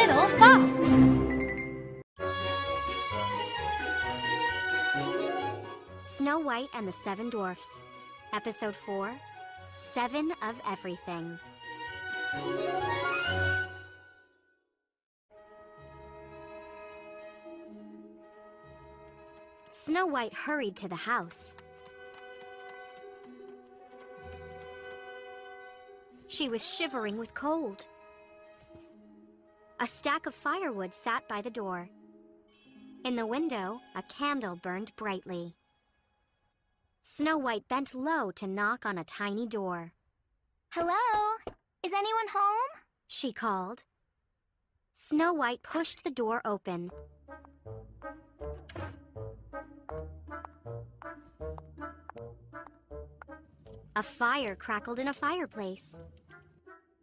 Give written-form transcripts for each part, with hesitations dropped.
little fox. Snow White and the Seven Dwarfs. Episode 4, 7 of Everything. Snow White hurried to the house. She was shivering with cold. A stack of firewood sat by the door. In the window, a candle burned brightly. Snow White bent low to knock on a tiny door. Hello? Is anyone home? She called. Snow White pushed the door open. A fire crackled in a fireplace.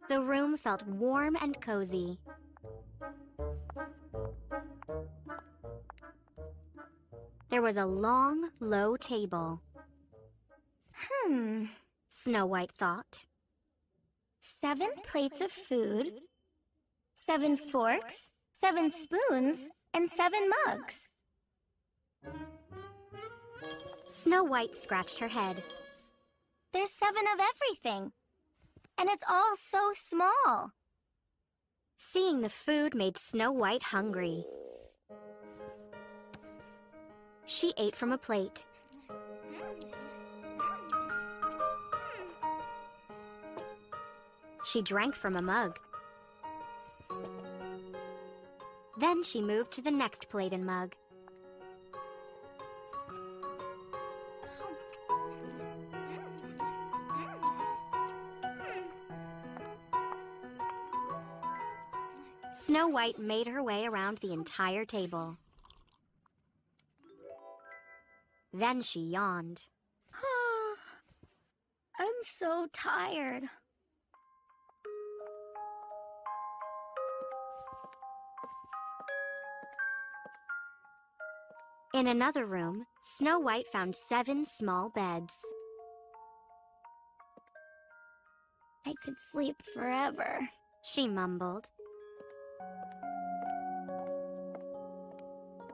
The room felt warm and cozy. There was a long, low table. Snow White thought. 7 plates of food, 7 forks, 7 spoons, and 7 mugs. Snow White scratched her head. There's 7 of everything, and it's all so small. Seeing the food made Snow White hungry. She ate from a plate. She drank from a mug. Then she moved to the next plate and mug. Snow White made her way around the entire table. Then she yawned. I'm so tired. In another room, Snow White found 7 small beds. I could sleep forever. She mumbled.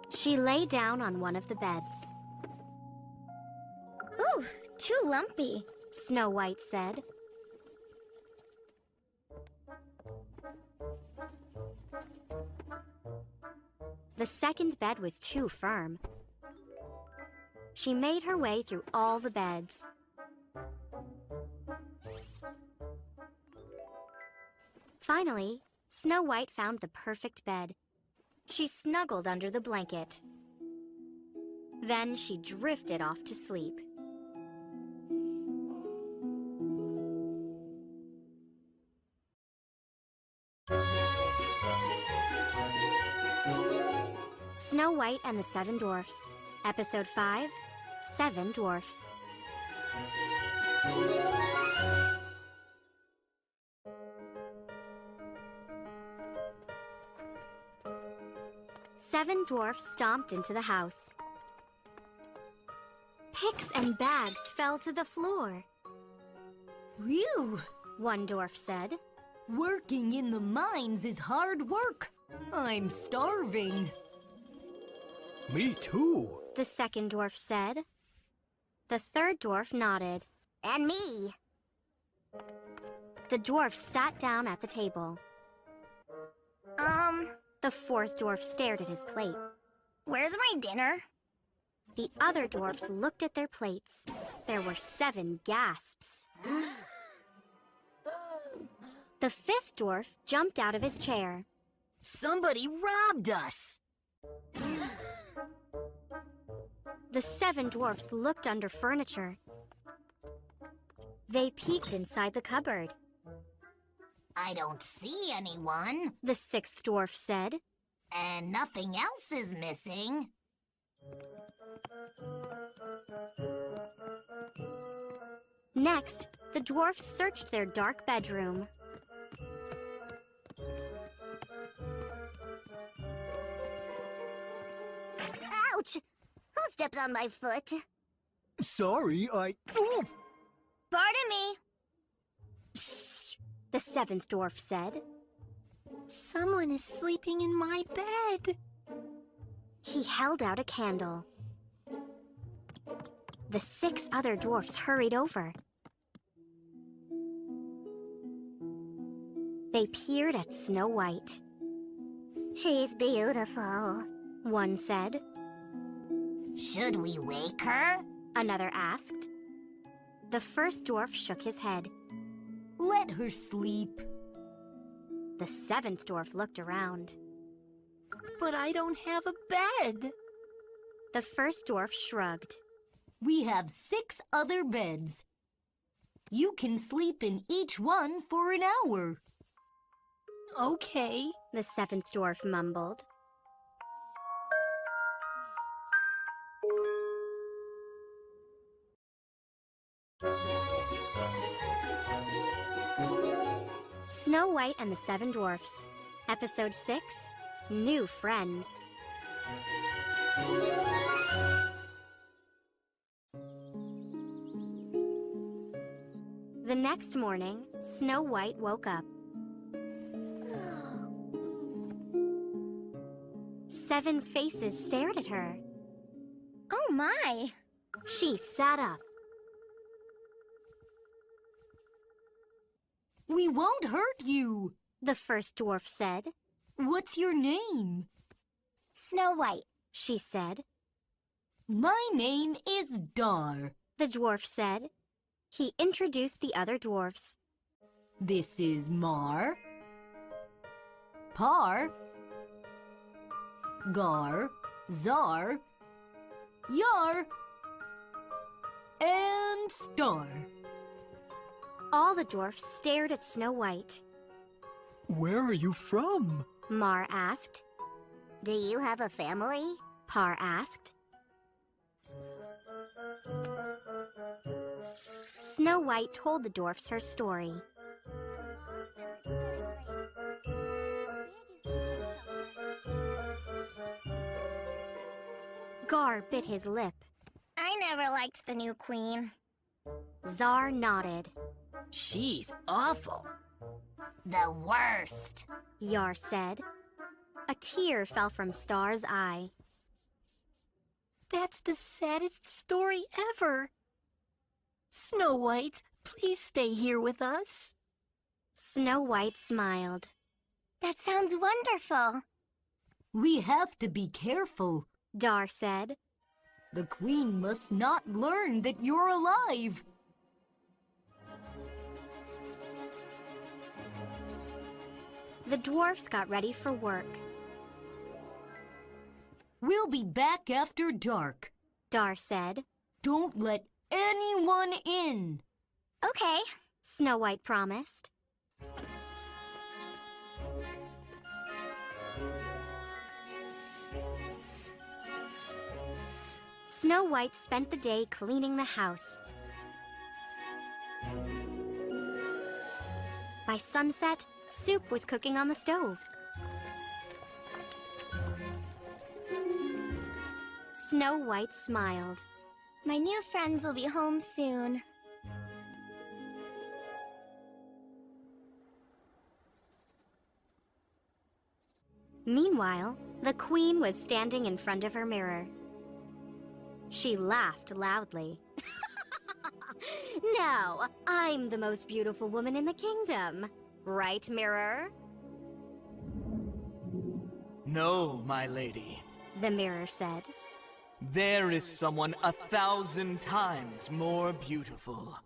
She lay down on one of the beds. Ooh, too lumpy. Snow White said. The second bed was too firm. She made her way through all the beds. Finally, Snow White found the perfect bed. She snuggled under the blanket. Then she drifted off to sleep. Snow White and the Seven Dwarfs. Episode 5, 7 Dwarfs. Seven dwarfs stomped into the house. Picks and bags fell to the floor. Phew! One dwarf said. Working in the mines is hard work. I'm starving. Me too. The second dwarf said. The third dwarf nodded. And me. The dwarf sat down at the table. The fourth dwarf stared at his plate. Where's my dinner? The other dwarfs looked at their plates. There were 7 gasps. The fifth dwarf jumped out of his chair. Somebody robbed us. The 7 dwarfs looked under furniture. They peeked inside the cupboard. I don't see anyone. The sixth dwarf said. And nothing else is missing. Next, the dwarfs searched their dark bedroom. Ouch! Who stepped on my foot? Sorry, Ooh! Pardon me. The seventh dwarf said. Someone is sleeping in my bed. He held out a candle. The 6 other dwarfs hurried over. They peered at Snow White. She's beautiful. One said. Should we wake her? Another asked. The first dwarf shook his head. Let her sleep. The 7th dwarf looked around. But I don't have a bed. The first dwarf shrugged. We have 6 other beds. You can sleep in each one for an hour. Okay. The 7th dwarf mumbled. Snow White and the 7 Dwarfs. Episode 6, New Friends. The next morning, Snow White woke up. 7 faces stared at her. Oh my! She sat up. We won't hurt you. The first dwarf said. What's your name? Snow White. She said. My name is Dar. The dwarf said. He introduced the other dwarfs. This is Mar, Par, Gar, Zar, Yar, and Star. All the dwarfs stared at Snow White. Where are you from? Mar asked. Do you have a family? Par asked. Snow White told the dwarfs her story. Gar bit his lip. I never liked the new queen. Zar nodded. She's awful. The worst. Yar said. A tear fell from Star's eye. That's the saddest story ever. Snow White, please stay here with us. Snow White smiled. That sounds wonderful. We have to be careful. Dar said. The queen must not learn that you're alive. The dwarfs got ready for work. We'll be back after dark. Dar said. Don't let anyone in. Okay. Snow White promised. Snow White spent the day cleaning the house. By sunset, soup was cooking on the stove. Snow White smiled. My new friends will be home soon. Meanwhile, the queen was standing in front of her mirror. She laughed loudly. Now, I'm the most beautiful woman in the kingdom. Right, mirror? No, my lady. The mirror said. There is someone 1,000 times more beautiful.